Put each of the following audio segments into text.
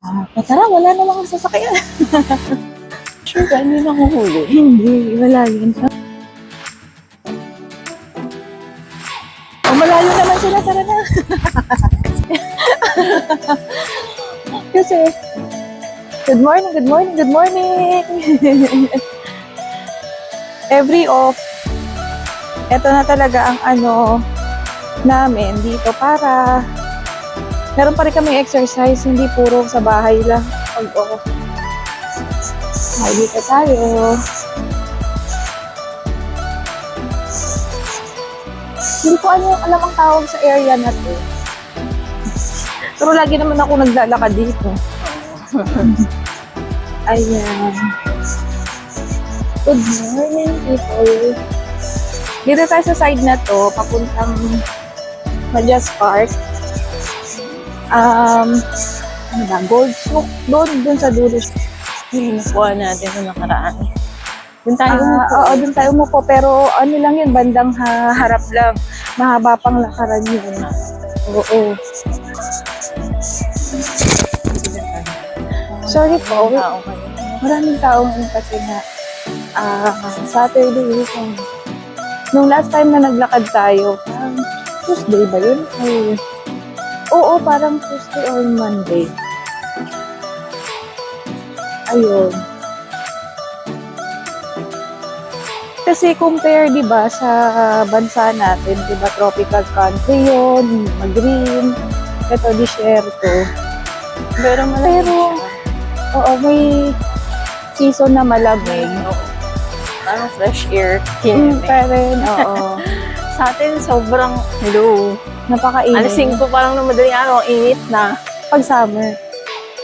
Tara, wala namang sasakyan. Sure ka, hindi nakuhuli. Hindi, wala yun. Malayo naman sila, tara na. Kasi, good morning, good morning, good morning. Every off, ito na talaga ang namin dito para meron pa rin kami exercise, hindi puro sa bahay lang. Pag-off. Dito tayo. Hindi ko alam ang tawag sa area na to. Pero lagi naman ako naglalakad dito. Ayan. Good morning, people. Dito tayo sa side na to, papuntang Majas Park. Ano ba? Gold Souk. Doon sa dulo. Yung nakuha natin sa nakaraan. Doon tayo umupo. Oo, doon tayo umupo. Pero ano lang yun, bandang harap lang. Mahaba pang lakaran yun. Oo. Sorry po. Maraming tao ngayon kasi nga Saturday weekend. Nung last time na naglakad tayo, Tuesday ba yun? Ay, oo, parang Tuesday or Monday. Ayun. Kasi compare, di ba, sa bansa natin, di ba, tropical country yun, mag-green, ito, disyerto. Pero malamig siya. Oo, may season na malamig. Parang fresh air. Pa rin, oo. Sa atin, sobrang low. Napakainit. Alas 5 parang na madaling araw, ang init na. Pag summer.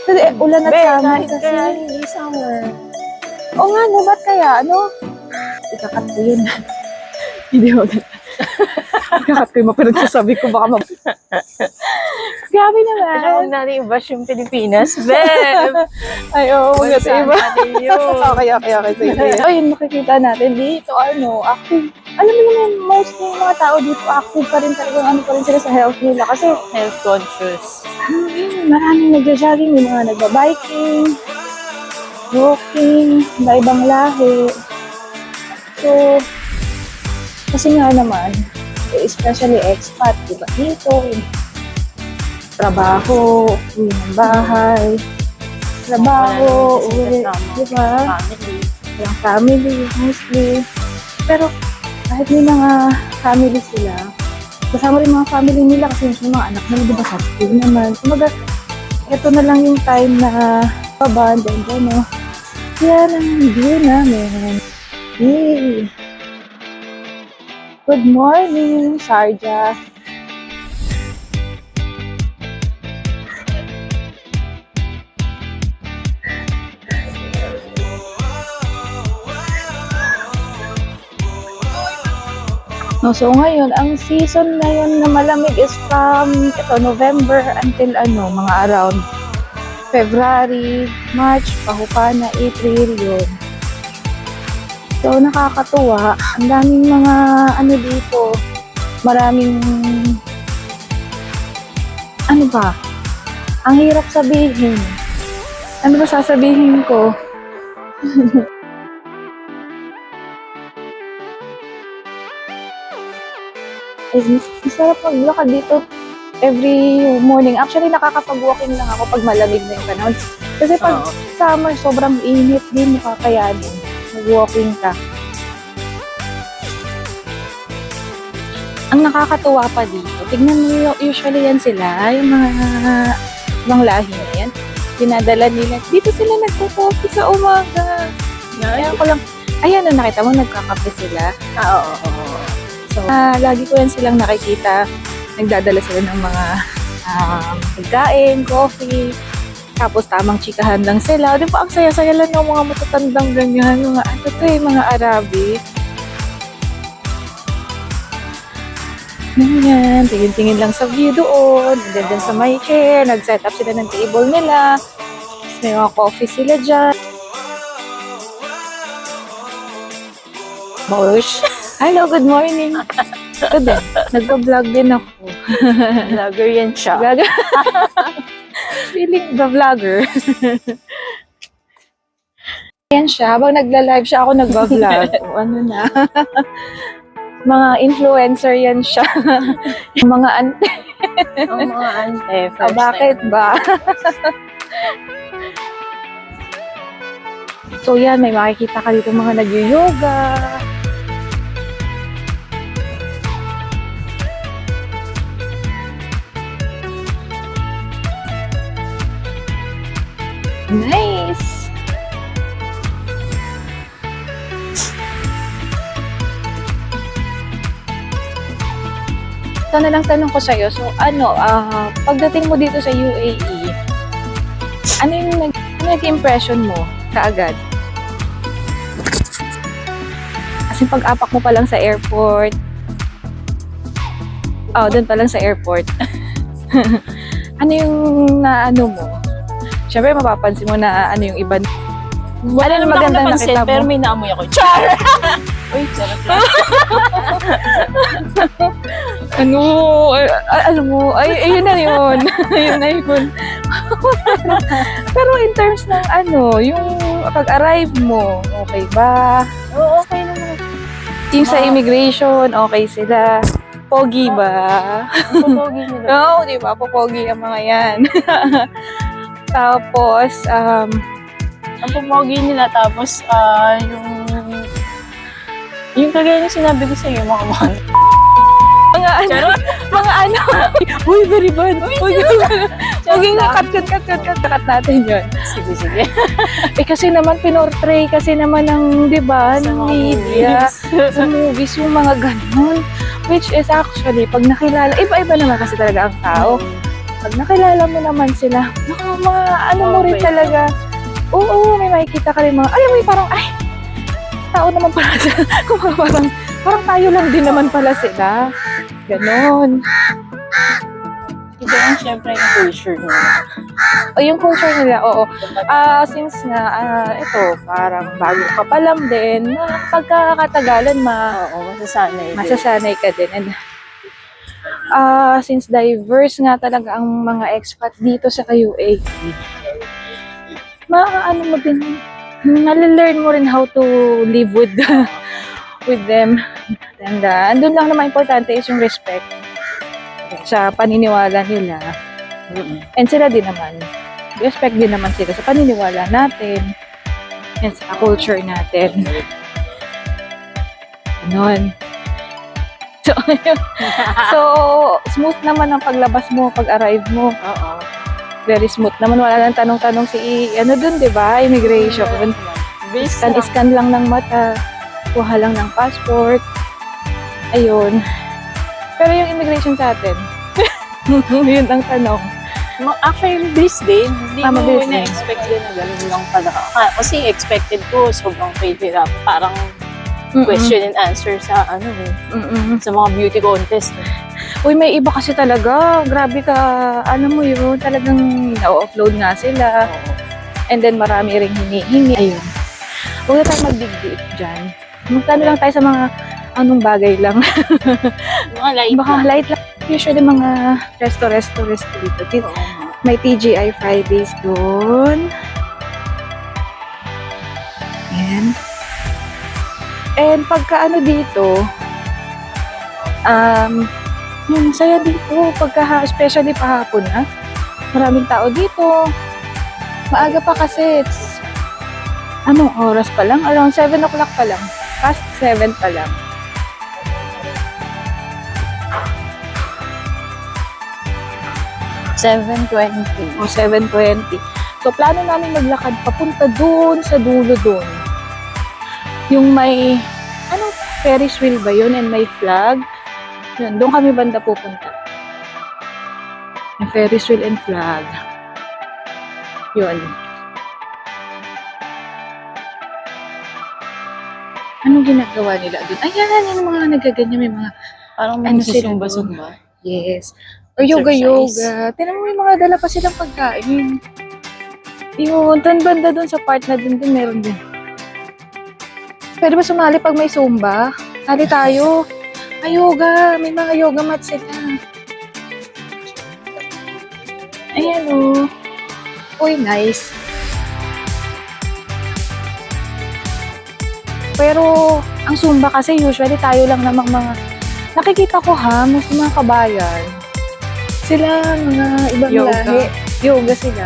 Kasi ulan at summer kasi. Kaya hindi summer. Oo nga, no, ba't kaya, ano? Ikakat ko yun. Hindi mo ikakat ko yung pinagsasabi ko, baka Grabe naman. Huwag natin i-bash yung Pilipinas, Beb! Ay, oo, huwag natin iba. Okay. Sige. Ayun, makikita natin dito, active. Alam mo naman, mostly yung mga tao dito, active pa rin talagang pa rin sila sa health nila. Kasi, Health conscious. maraming nagja-jogging, yung mga nagba-biking, walking, iba-ibang lahi. So, kasi nga naman, especially expat, diba? Dito, trabaho, uwi ng bahay, trabaho, uwi, diba? Walang family, mostly. Pero, kahit may mga family sila, kasama rin mga family nila kasi yung mga anak nila, diba, sa school naman. Kumaga, ito na lang yung time na baband, and ano, yan ang view namin. Yay! Good morning, Sharjah. No, so ngayon, ang season ngayon na malamig is from November until mga around February, March, pahupana, April, yun. So, nakakatuwa. Ang daming mga dito. Maraming ba? Ang hirap sabihin. Ano ba sasabihin ko? Masarap maglakad dito every morning. Actually, nakakapag-walking lang ako pag malamig na yung panahon. Kasi pag summer, sobrang init din, makakayanin. Mag-walking ka. Ang nakakatuwa pa dito, tignan mo, usually yan sila, yung mga ibang lahi na yan. Dinadala nila. Dito sila nagko-coffee sa umaga. Ayan ko lang. Ayan, nakita mo, nagkakape sila. Oo. So, lagi ko yan silang nakikita. Nagdadala sila ng mga pagkain, coffee. Tapos tamang chikahan lang sila. Di ba ang saya-saya lang ng mga matatandang ganyan. Mga Arabi. Ganyan. Tingin-tingin lang sa view doon. And then sa my chair. Nag-set up sila ng table nila. May mga coffee sila dyan. Bosh. Hello, good morning. Good din. Nagpa-vlog din ako. Vlogger yan siya. feeling the vlogger. Yan siya, habang nagla-live siya, ako nagba-vlog. O, ano na. Mga influencer yan siya. Yung mga ante. Ang mga ante, first Bakit time. ba? So yan, may makikita ka dito mga nag-yoga. Nice! Ito na lang tanong ko sa'yo. So pagdating mo dito sa UAE, ano yung nag-impression mo kaagad? Kasi pag-apak mo pa lang sa airport, doon pa lang sa airport. Ano yung naano mo? Siyempre, mapapansin mo na ano yung iba. Wala Ano naman ako magandang napansin, nakita mo? pero may naamoy ako. Char! Uy, charot lang. Ano? Alam mo, ayun na yun. Ayun na yun. Pero in terms ng yung pag-arrive mo, okay ba? Oo, okay naman. Yung sa immigration, okay sila. Pogi ba? Ang pogi nila. Oo, di ba? Popogi ang mga yan. Tapos, Ang pogi nila, tapos yung kagaya na sinabi ko sa'yo, mga mga ano, uy, very bad. Uy, cut natin yun. Sige. Kasi naman, pinortray kasi naman ng, di ba, Sa ng mga media, sa movies, yung mga ganun. Which is actually, pag nakilala, iba-iba naman kasi talaga ang tao. Pag nakilala mo naman sila, mga ano mo rin Okay. talaga. Oo, may makikita ka rin mga, alam mo yung parang, ay, tao naman pala sila. parang tayo lang din naman pala sila. Ganon. Ito yung syempre yung culture nila. O yung culture nila, oo. Since nga, ito, parang bago ka pa lang din, pagkakatagalan, Oo, masasanay. masasanay ka din. And since diverse nga talaga ang mga expat dito sa UAE, ano mo din, nalalearn mo rin how to live with with them. And andun lang naman importante is yung respect sa paniniwala nila. And sila din naman, respect din naman sila sa paniniwala natin and sa culture natin. Ganon. So, smooth naman ang paglabas mo, pag-arrive mo. Oo. Very smooth naman. Wala nang tanong-tanong si, dun, di ba? Immigration. Scan lang ng mata. Kuha lang ng passport. Ayun. Pero yung immigration sa atin, yun ang tanong. Actually, bilis din. Hindi mo mabilis din. na-expect din na gano'n lang pala. Kasi expected ko, sobrang pahirap. Parang question and answer sa sa mga beauty contest. Uy, may iba kasi talaga. Grabe ka. Ano mo yun? Talagang na-offload nga sila. And then marami ring hinihingi. Ayun. Huwag na tayo mag-dig-dig dyan. Magkano lang tayo sa mga anong bagay lang. Mga light Baka lang. light lang. Usually mga resto dito. May TGI Fridays doon. Ayan. And pagka dito, yung saya dito, especially pahapon maraming tao dito. Maaga pa kasi, anong oras pa lang? Around 7 o'clock pa lang. Past 7 pa lang. O 7:20. So, plano namin maglakad papunta doon sa dulo doon. Yung may, Ferris wheel ba yun? And may flag. Yun, doon kami banda pupunta. Yung Ferris wheel and flag. Yun. Anong ginagawa nila doon? Ayan, yung mga nagaganyan. May mga, Parang Ano may sila sumba-sumba. yes. Or Exercise. yoga. Tinan mo yung mga dala pa silang pagkain. Yun, banda doon sa part na doon meron din. Pwede ba sumali pag may Zumba? Sali tayo. Ay, yoga. May mga yoga mats sila. Ayan o. Uy, nice. Pero, ang Zumba kasi usually tayo lang namang mga, nakikita ko ha, mas mga kabayan. Sila, mga ibang Yoga. lahi. Yoga sila.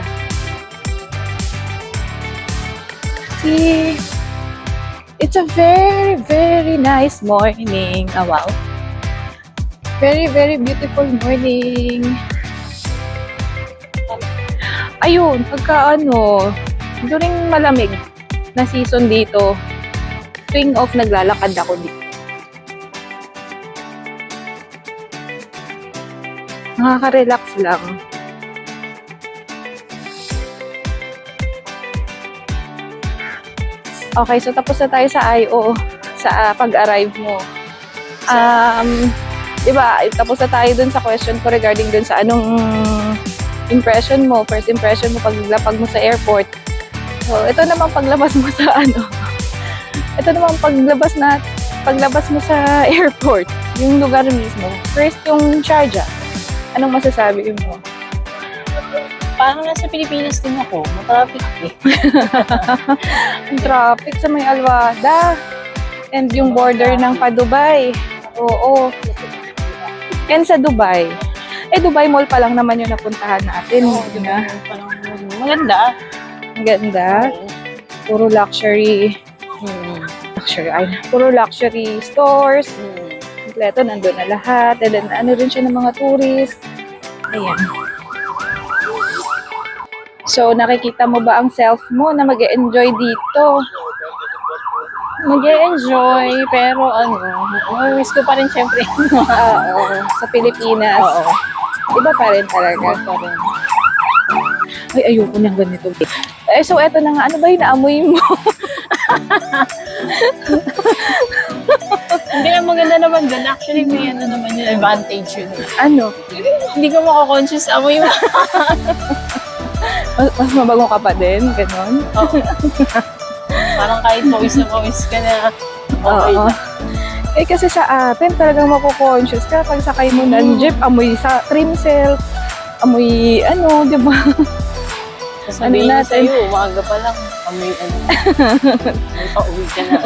See, it's a very, very nice morning. Oh, wow. Very, very beautiful morning. Ayun, pagka during malamig na season dito, tuwing off naglalakad ako dito. Nakaka-relax lang. Okay, so tapos na tayo sa I.O. sa pag-arrive mo. Diba, tapos na tayo dun sa question ko regarding dun sa anong impression mo, first impression mo paglapag mo sa airport. So, ito naman paglabas mo sa ito naman paglabas mo sa airport, yung lugar mismo. First, yung Sharjah. Anong masasabi mo? Parang nasa Pilipinas din ako. Matraffic eh. Ang traffic sa may Alwada. And yung border ng pa-Dubai. Oo. And sa Dubai. Dubai Mall pa lang naman yung napuntahan natin. Maganda. Ang ganda. Puro luxury. Puro luxury stores. Kompleto, nandun na lahat. And then, rin siya ng mga tourist. Ayan. So, nakikita mo ba ang self mo na mag-e-enjoy dito? Mag-e-enjoy, pero miss ko pa rin syempre. Oo, sa Pilipinas. Oo. Iba pa rin talaga. Pa rin. Ay, ayoko niyang ganito. So, eto na nga. Ano ba yung naamoy mo? Hindi na maganda naman dun. Actually, may naman yung advantage yun. Ano? Hindi ka makakonsyos amoy mo. Mas mabago ka pa din? Ganon? Oo. Parang kahit pawis na pawis ka na. Okay Oo. na. Kasi sa atin, talagang mako-conscious ka pag sakay mo ng jeep, amoy sa trim cell, amoy di ba? Sasabihin Ano na natin? sa'yo, umaga pa lang, amoy may pauwi ka na.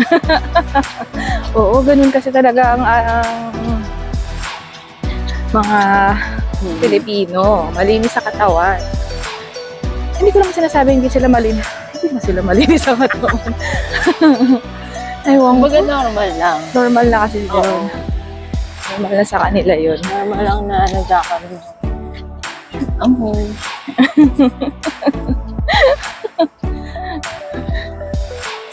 Oo, ganun kasi talaga ang mga Pilipino, malinis sa katawan. Hindi ko lang sinasabi hindi sila malinis. Hindi ba sila malinis sa katawan? Ewan ko. Kumbaga normal lang. Normal na kasi yun. Oo. Normal na sa kanila yun. Normal lang na nagkakaroon. Amoy.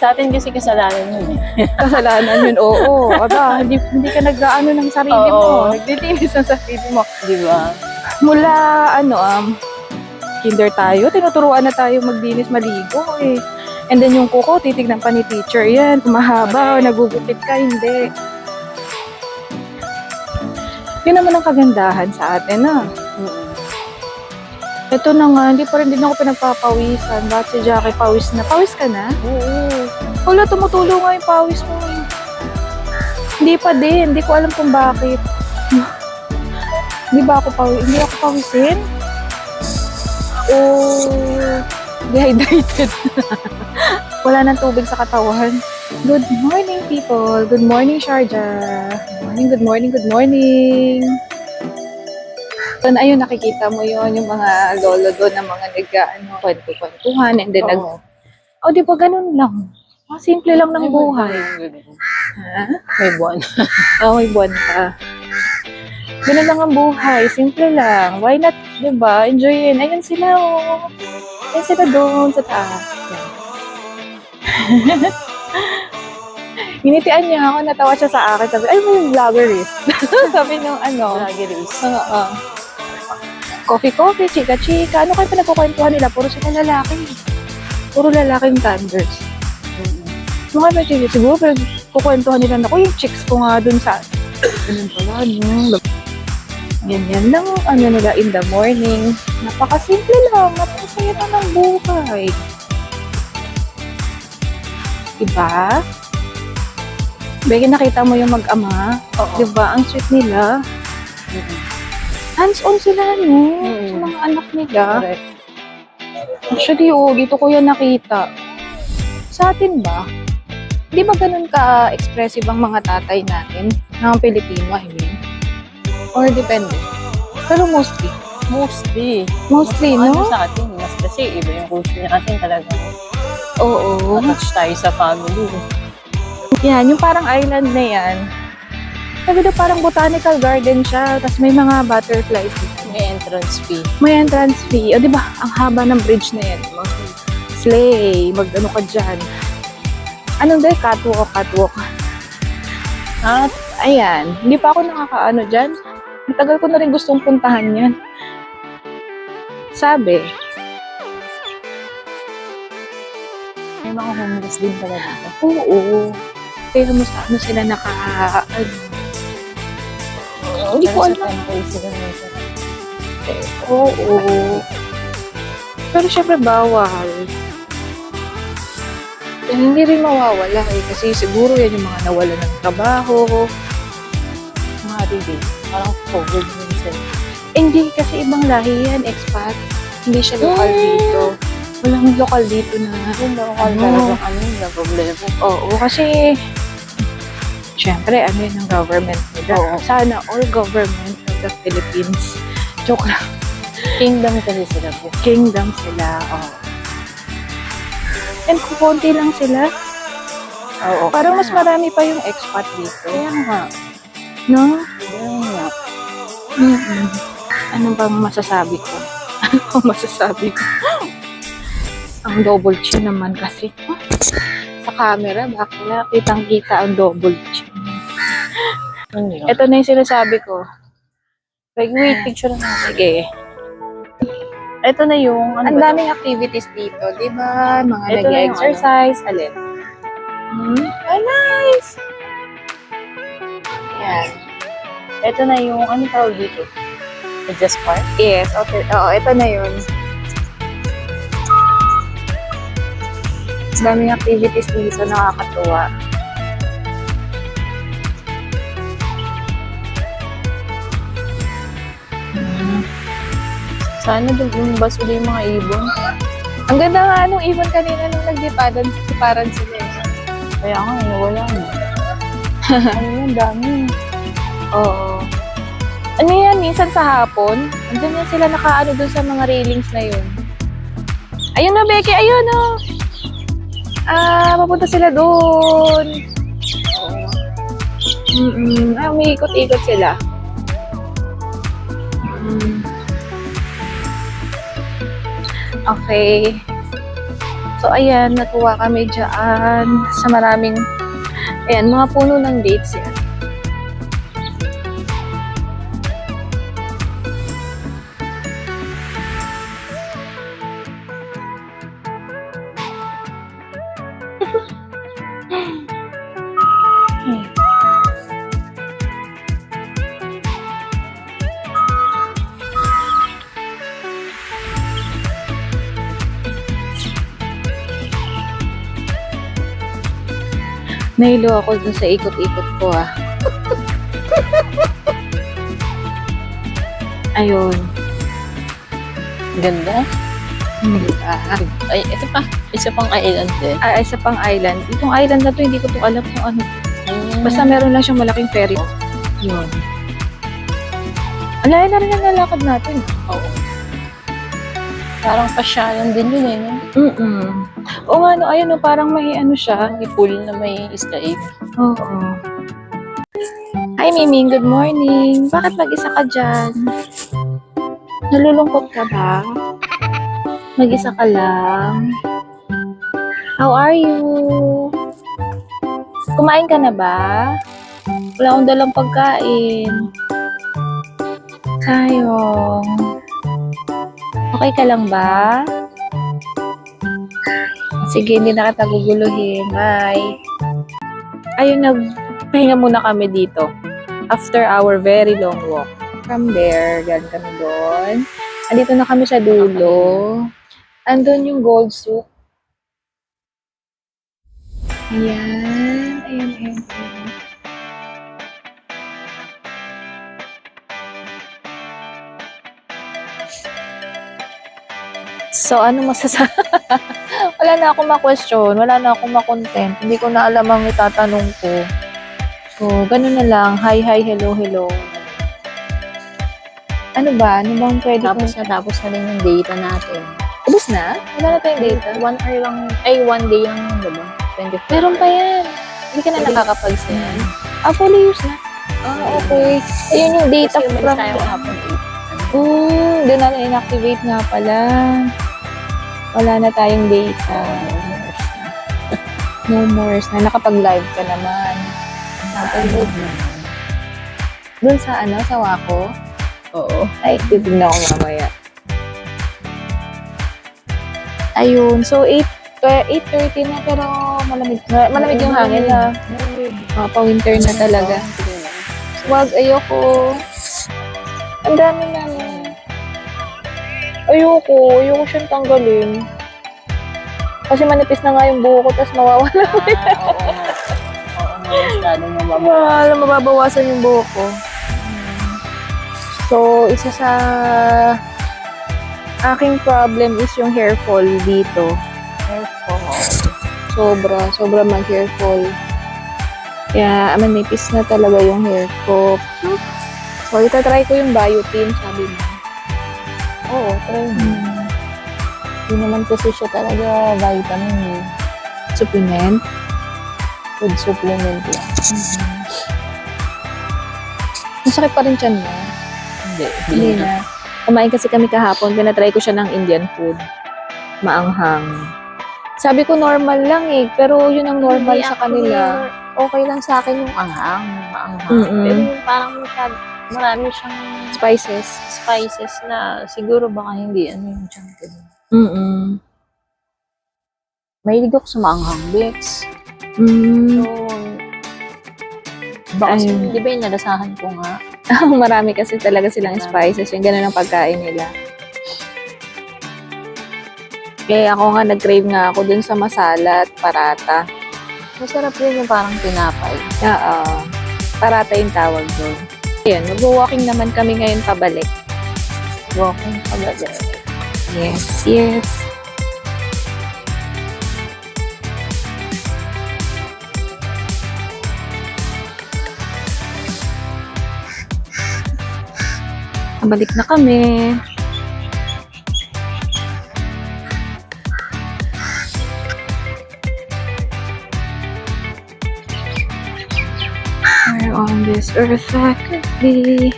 Sa atin kasi kasalanan yun eh. Kasalanan yun, oo. Aba, hindi ka nag-aano ng sarili mo. Oo. Nagdilinis ng sarili mo. Di ba? Mula, kinder tayo, tinuturuan na tayo maglinis, maligo eh. And then yung kuko, titignan pa ni teacher yan. Kung mahaba o nagugupit ka, hindi. Yun naman ang kagandahan sa atin, Ito na nga, hindi pa rin din ako pinagpapawisan. Bakit si Jackie pawis na? Pawis ka na? Oo. Wala, tumutulo nga yung pawis mo. Hindi pa din. Hindi ko alam kung bakit. Hindi ako pawisin? Dehydrated. Wala nang tubig sa katawan. Good morning, people. Good morning, Sharjah. Good morning. So, ayun, nakikita mo yon yung mga lolo doon na mga kwento-kwentuhan. And then, di ba ganun lang? Simple lang ng buhay. Ha? May buwan. May buwan ka. Ganun lang ang buhay. Simple lang. Why not, di ba? Enjoyin. Ayun sila, Ayun sila doon sa taas. Hinitian niya ako, natawa siya sa akin. Sabi, ay, may vloggerist. Sabi nung Vloggerist. Coffee, chika-chika. Ano kayo pinagkukwentuhan nila? Puro sila lalaki. Puro lalaking thunders. Mga ba, chika, siguro, pero kukwentuhan nila na, yung chicks ko nga dun sa, ganun pala, ganyan lang, nila in the morning. Napakasimple lang, napakasaya na ng buhay. Diba? Beke, nakita mo yung mag-ama. Diba? Ang sweet nila. Hands-on sila, sa mga anak nila. Correct. Actually, dito ko yan nakita. Sa atin ba? Di ba ganun ka-expressive ang mga tatay natin? Ng Pilipino, I mean? Or depende? Pero mostly. Mostly, Ano no? sa atin, mas kasi iba yung culture natin talagang Oo. attached tayo sa family. Yan, yung parang island na yan. Sabi daw parang botanical garden siya, tapos may mga butterflies dito. May entrance fee. May entrance fee. O, di ba? Ang haba ng bridge na yan. Slay. Mag-ano ka dyan. Anong day? Catwalk. At, ayan. Hindi pa ako nakakaano dyan. Matagal ko na rin gustong puntahan yan. Sabi. May mga homeless din pala dito. Oo. Kaya mo sa ano sila hindi ko Pero sa alam. temple sila nito. Oo. Pero syempre bawal. Hindi rin mawawala eh. Kasi siguro yan yung mga nawala ng trabaho. Mga rin. Parang covered din sila. Hindi, kasi ibang lahi yan, expat. Hindi siya local dito. Walang local dito na. Yung local talagang na problema. Oo, kasi syempre, ano yun ang government nila. Oo. Sana all government of the Philippines. Joke lang. Kingdom kasi sila. Kingdom sila. Oh. And kukunti lang sila. Oo. Parang mas marami pa yung expat dito. Kaya nga. No? Kaya nga. Mm-mm. Ano bang masasabi ko? Ano masasabi ko? Ang double chin naman kasi. Sa camera, bakit kitang-kita ang double chin. Ano yun? Ito na yung sinasabi ko. Like, wait, picture na. Sige. Ito na yung, Ang daming activities dito, di ba? Mga Ito na yung nag-exercise. Alin? Oh, nice! Yan. Ito na yung, ano tawag dito? Just Park? Yes, okay. Oo, ito na yun. Ang daming activities dito, nakakatuwa. Sana doon lumabas ulit yung mga ibon. Ang ganda nga nung ibon kanina nung nagdiparan sila. Kaya nga, nawala na. Ano yan, dami. Oo. Ano yan, minsan sa hapon, andun yan sila nakaano dun sa mga railings na yun. Ayun na, Becky, ayun o. Papunta sila dun. Oo. Umiikot-ikot sila. Okay. So, ayan, natuwa kami dyan sa maraming, ayan, mga puno ng dates yan. Nahilo ako dun sa ikot-ikot ko Ayun. Ganda. Ay, ito pa. Isa pang island din. Isa pang island. Itong island na to, hindi ko to alam kung ano. Basta meron lang siyang malaking ferry. Yun. Ang layo na rin ang lalakad natin. Oo. Parang pasyalan din yun eh. No? Oo nga, no, ayun, no, parang may ano siya. May pool na may istaig. Oo. Hi, Miming. Good morning. Bakit mag-isa ka dyan? Nalulungkot ka ba? Mag-isa ka lang? How are you? Kumain ka na ba? Wala akong dalang pagkain. Sayong. Okay ka lang ba? Sige, hindi na kita guguluhin. Bye. Ayun, nagpahinga muna kami dito. After our very long walk. From there, galing kami doon. Andito na kami sa dulo. Andun yung Gold Souk. Ayan. Ayan. So, ano masasabi? Wala na akong ma-question. Wala na akong ma-content. Hindi ko na alam ang itatanong ko. So, ganun na lang. Hi, hi, hello, hello. Ano ba? Ano bang pwede Tapos na rin yung data natin. Ubus na? Wala na tayong data? 1 hour lang, ay 1 day lang, diba? 24 Meron pa hours. yan. Hindi ka na Pwede- nakakapag-send. Fully used na. Okay. Ayun yung data Kasi umalis from... tayo kahapon 8. Doon natin inactivate nga pala. Wala na tayong data. No more na. Nakapag-live ka naman. Nakapag-live na. Doon sa ano? Sa Wako? Oo. Ay, titignan ko mamaya. Ayun. So, 8:30 na pero malamig. Malamig yung hangin na. Pa-winter na talaga. Wag, ayoko. Ang dami namin. Ayoko siyang tanggalin. Kasi manipis na nga yung buho ko, tapos mawawala. Oo nga. Oo nga, masyadong mababa. Wala, mababawasan yung buho ko. So, isa sa aking problem is yung hair fall dito. Sobra mag-hair fall. Kaya, manipis na talaga yung hair ko. So, itatry ko yung biotin, sabi mo. Oo, try mo. Hindi naman kasi siya talaga vitamin eh. Supplement. Food supplement lang. Masakit pa rin tiyan mo. Hindi na. Kumain kasi kami kahapon, pinatry ko siya ng Indian food. Maanghang. Sabi ko normal lang eh, pero yun ang normal Hindi, sa kanila. Okay lang sa akin yung anghang. Maanghang. Mm-mm. Pero yung parang marami siyang Spices. spices na siguro baka hindi ano yung tiyan ko. Mahilig ako sa maanghang Bex. So, baka Ayun. di ba yung nalasahan ko nga? Marami kasi talaga silang spices. Yung ganun ang pagkain nila. Kaya ako nga, nag-crave nga ako dun sa masala at parata. Masarap rin yung parang tinapay. Oo. Parata yung tawag doon. Ayan, mag-walking naman kami ngayon pabalik. Walking paglaga. Yes. Pabalik na kami. Where on this earth I could be.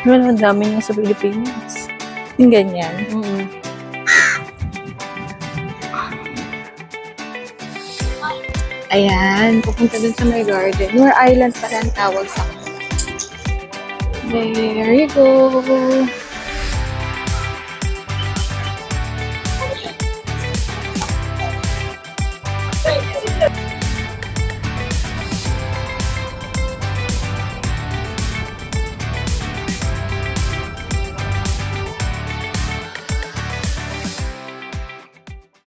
Well, ang dami niya sa Pilipinas. Yung ganyan. Ayan, pupunta dun sa may garden. Your Island pala ang tawag sa akin. There you go.